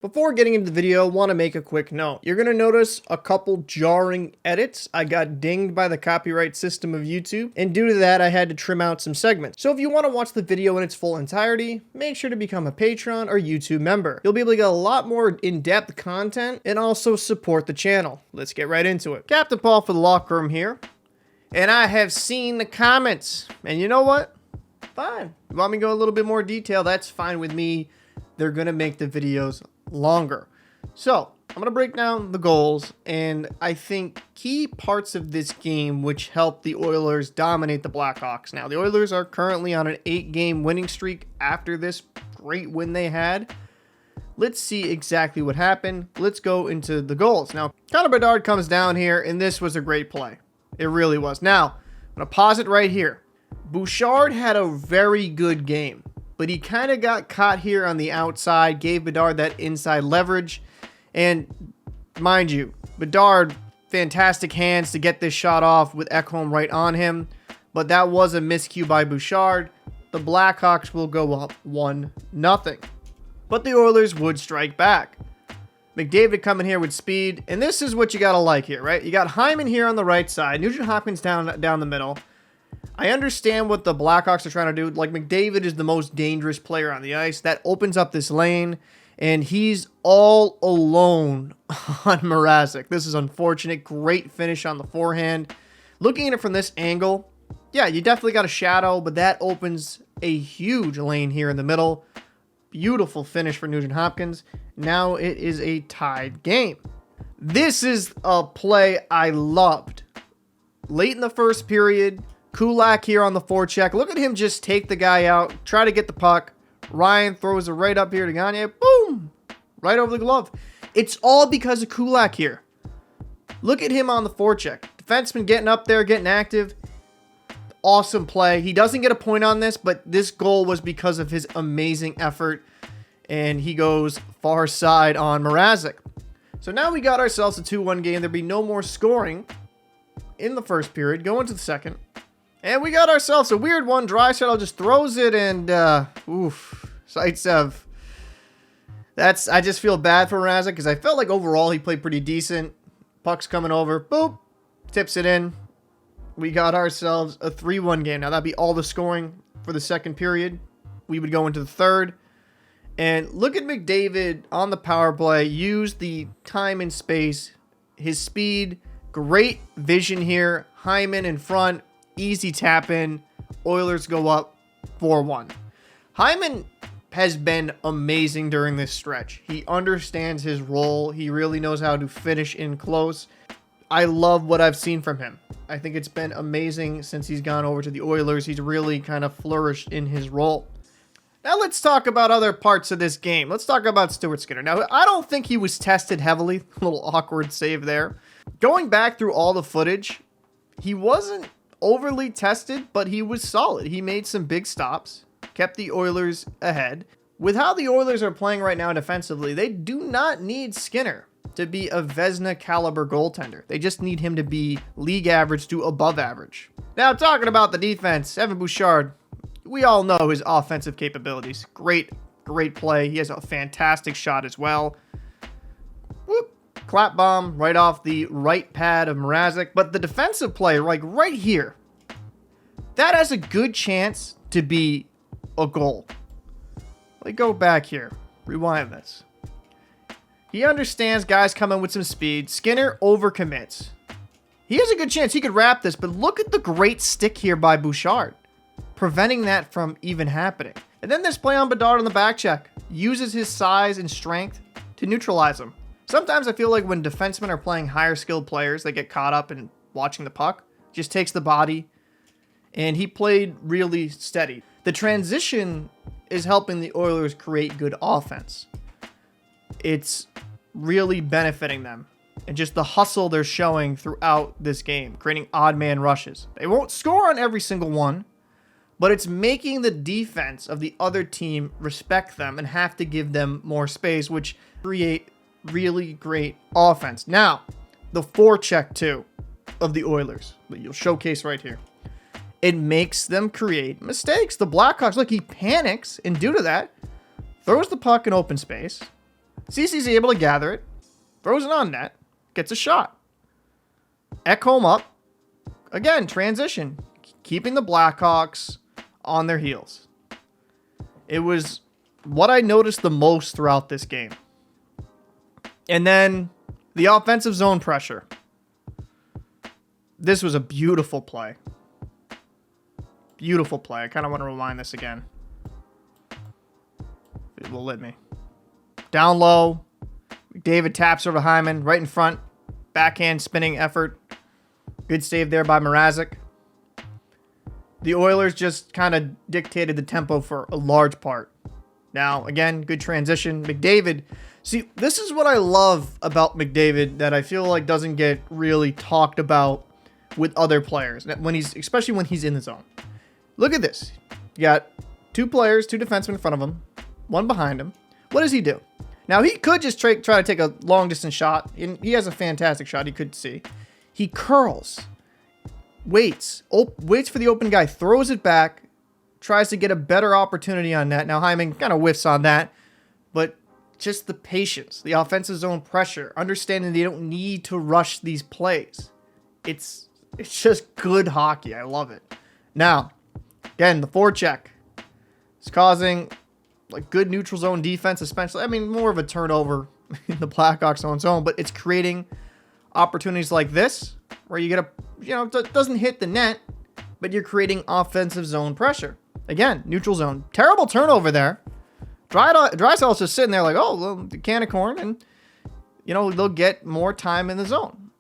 Before getting into the video, I want to make a quick note. You're going to notice a couple jarring edits. I got dinged by the copyright system of YouTube, and due to that, I had to trim out some segments. So if you want to watch the video in its full entirety, make sure to become a Patreon or YouTube member. You'll be able to get a lot more in-depth content and also support the channel. Let's get right into it. Captain Paul for the locker room here, and I have seen the comments, and you know what? Fine. You want me to go a little bit more detail? That's fine with me. They're going to make the videos longer. So I'm going to break down the goals and I think key parts of this game which helped the Oilers dominate the Blackhawks. Now the Oilers are currently on an 8-game winning streak after this great win they had. Let's see exactly what happened. Let's go into the goals. Now Connor Bedard comes down here and this was a great play. It really was. Now I'm going to pause it right here. Bouchard had a very good game, but he kind of got caught here on the outside, gave Bedard that inside leverage. And mind you, Bedard, fantastic hands to get this shot off with Ekholm right on him. But that was a miscue by Bouchard. The Blackhawks will go up 1-0. But the Oilers would strike back. McDavid coming here with speed. And this is what you got to like here, right? You got Hyman here on the right side. Nugent Hopkins down the middle. I understand what the Blackhawks are trying to do. Like, McDavid is the most dangerous player on the ice. That opens up this lane, and he's all alone on Mrazek. This is unfortunate. Great finish on the forehand. Looking at it from this angle, yeah, you definitely got a shadow, but that opens a huge lane here in the middle. Beautiful finish for Nugent Hopkins. Now it is a tied game. This is a play I loved. Late in the first period, Kulak here on the forecheck. Look at him just take the guy out, try to get the puck. Ryan throws it right up here to Gagne. Boom! Right over the glove. It's all because of Kulak here. Look at him on the forecheck. Defenseman getting up there, getting active. Awesome play. He doesn't get a point on this, but this goal was because of his amazing effort. And he goes far side on Mrazek. So now we got ourselves a 2-1 game. There'll be no more scoring in the first period. Go into the second. And we got ourselves a weird one. Draisaitl just throws it and, oof. Zaitsev. I just feel bad for Mrazek because I felt like overall he played pretty decent. Puck's coming over. Boop. Tips it in. We got ourselves a 3-1 game. Now that'd be all the scoring for the second period. We would go into the third. And look at McDavid on the power play. Use the time and space. His speed. Great vision here. Hyman in front. Easy tap in. Oilers go up 4-1. Hyman has been amazing during this stretch. He understands his role. He really knows how to finish in close. I love what I've seen from him. I think it's been amazing since he's gone over to the Oilers. He's really kind of flourished in his role. Now let's talk about other parts of this game. Let's talk about Stuart Skinner. Now, I don't think he was tested heavily. A little awkward save there. Going back through all the footage, he wasn't overly tested, but he was solid. He made some big stops, kept the Oilers ahead. With how the Oilers are playing right now defensively, they do not need Skinner to be a Vezina caliber goaltender. They just need him to be league average to above average. Now, talking about the defense, Evan Bouchard, we all know his offensive capabilities. Great play. He has a fantastic shot as well. Whoop. Clap bomb right off the right pad of Mrazek. But the defensive play, like right here, that has a good chance to be a goal. Let me go back here. Rewind this. He understands guys coming with some speed. Skinner overcommits. He has a good chance. He could wrap this, but look at the great stick here by Bouchard, preventing that from even happening. And then this play on Bedard on the back check. Uses his size and strength to neutralize him. Sometimes I feel like when defensemen are playing higher skilled players, they get caught up in watching the puck. Just takes the body. And he played really steady. The transition is helping the Oilers create good offense. It's really benefiting them. And just the hustle they're showing throughout this game, creating odd man rushes. They won't score on every single one, but it's making the defense of the other team respect them and have to give them more space, which create really great offense. Now, the forecheck too of the Oilers that you'll showcase right here. It makes them create mistakes. The Blackhawks, look, he panics, and due to that, throws the puck in open space. CC's able to gather it, throws it on net, gets a shot. Ekholm up. Again, transition. Keeping the Blackhawks on their heels. It was what I noticed the most throughout this game. And then the offensive zone pressure. This was a beautiful play. Beautiful play. I kind of want to rewind this again. It will let me. Down low. McDavid taps over Hyman. Right in front. Backhand spinning effort. Good save there by Mrazek. The Oilers just kind of dictated the tempo for a large part. Now, again, good transition. McDavid. See, this is what I love about McDavid that I feel like doesn't get really talked about with other players, especially when he's in the zone. Look at this. You got two players, two defensemen in front of him, one behind him. What does he do? Now, he could just try to take a long-distance shot, and he has a fantastic shot, he could see. He curls, waits for the open guy, throws it back, tries to get a better opportunity on net. Now, Hyman kind of whiffs on that, but just the patience, the offensive zone pressure, understanding they don't need to rush these plays. It's just good hockey. I love it. Now, again, the forecheck is causing like good neutral zone defense, especially. I mean, more of a turnover in the Blackhawks own zone, but it's creating opportunities like this where you get it doesn't hit the net, but you're creating offensive zone pressure. Again, neutral zone. Terrible turnover there. Draisaitl's just sitting there like, oh, well, the can of corn, and they'll get more time in the zone.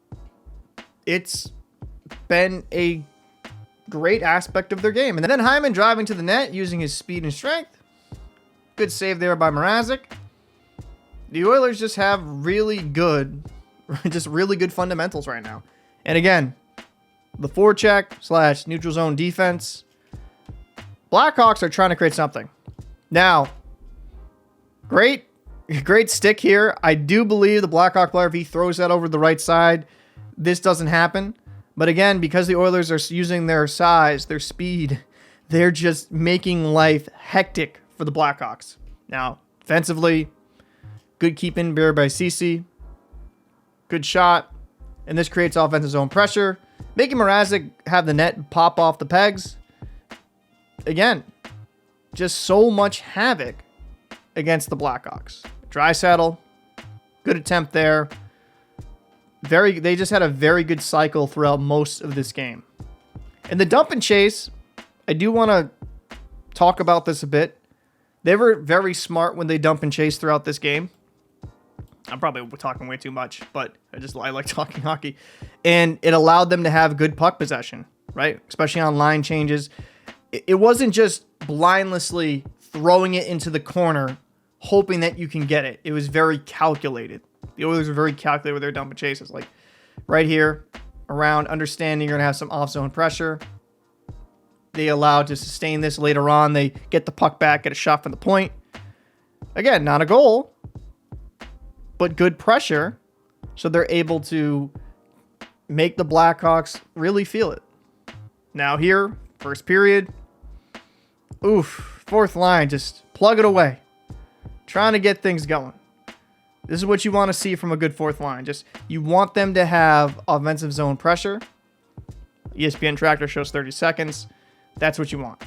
It's been a great aspect of their game. And then Hyman driving to the net using his speed and strength. Good save there by Mrazek. The Oilers just have really good fundamentals right now. And again, the forecheck / neutral zone defense. Blackhawks are trying to create something. Now, great stick here. I do believe the Blackhawk player, if he throws that over the right side, this doesn't happen. But again, because the Oilers are using their size, their speed, they're just making life hectic for the Blackhawks. Now, defensively, good keep in there by Ceci. Good shot. And this creates offensive zone pressure, making Mrazek have the net pop off the pegs. Again, just so much havoc against the Blackhawks. Draisaitl, good attempt there. They just had a very good cycle throughout most of this game. And the dump and chase, I do want to talk about this a bit. They were very smart when they dump and chase throughout this game. I'm probably talking way too much, but I like talking hockey. And it allowed them to have good puck possession, right? Especially on line changes. It wasn't just blindlessly throwing it into the corner, hoping that you can get it. It was very calculated. The Oilers were very calculated with their dump and chases. Like right here, around understanding you're going to have some off-zone pressure. They allowed to sustain this later on. They get the puck back, get a shot from the point. Again, not a goal, but good pressure. So they're able to make the Blackhawks really feel it. Now here, first period. Oof, fourth line, just plug it away. Trying to get things going. This is what you want to see from a good fourth line. Just you want them to have offensive zone pressure. ESPN Tractor shows 30 seconds. That's what you want.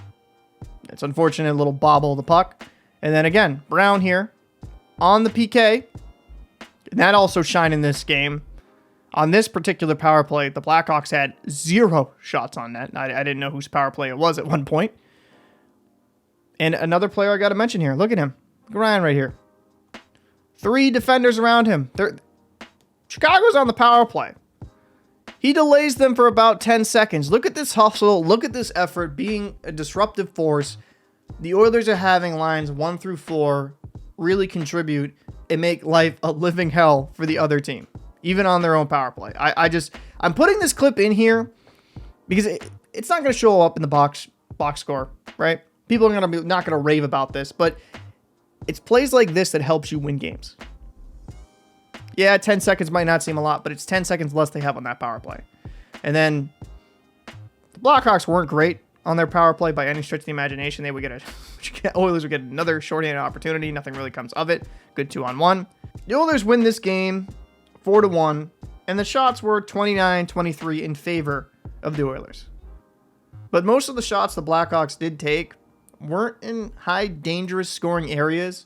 It's unfortunate, little bobble of the puck. And then again, Brown here on the PK. And that also shined in this game. On this particular power play, the Blackhawks had 0 shots on net. I didn't know whose power play it was at one point. And another player I got to mention here. Look at him. Look at Ryan right here. 3 defenders around him. Chicago's on the power play. He delays them for about 10 seconds. Look at this hustle. Look at this effort being a disruptive force. The Oilers are having lines 1 through 4 really contribute and make life a living hell for the other team, even on their own power play. I'm putting this clip in here because it's not going to show up in the box score, right? People are not going to rave about this, but it's plays like this that helps you win games. Yeah, 10 seconds might not seem a lot, but it's 10 seconds less they have on that power play. And then the Blackhawks weren't great on their power play by any stretch of the imagination. They would Oilers would get another shorthanded opportunity. Nothing really comes of it. Good 2-on-1. The Oilers win this game 4-1, and the shots were 29-23 in favor of the Oilers. But most of the shots the Blackhawks did take weren't in high dangerous scoring areas,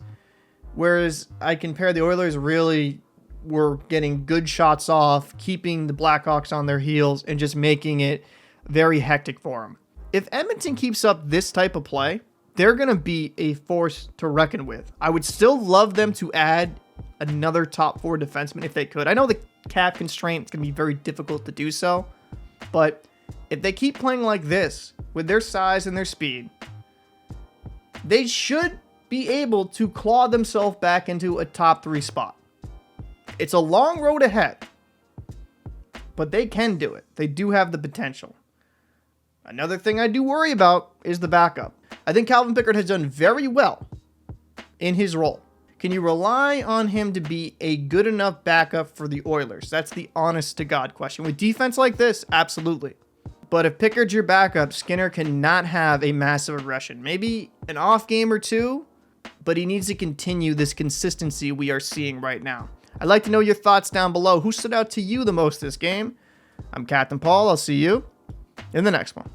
whereas I compare the Oilers really were getting good shots off, keeping the Blackhawks on their heels, and just making it very hectic for them. If Edmonton keeps up this type of play, they're going to be a force to reckon with. I would still love them to add another top 4 defenseman if they could. I know the cap constraint, it's going to be very difficult to do so, but if they keep playing like this with their size and their speed, they should be able to claw themselves back into a top 3 spot. It's a long road ahead, but they can do it. They do have the potential. Another thing I do worry about is the backup. I think Calvin Pickard has done very well in his role. Can you rely on him to be a good enough backup for the Oilers? That's the honest to God question. With defense like this, absolutely. But if Pickard's your backup, Skinner cannot have a massive aggression. Maybe an off game or two, but he needs to continue this consistency we are seeing right now. I'd like to know your thoughts down below. Who stood out to you the most this game? I'm Captain Paul. I'll see you in the next one.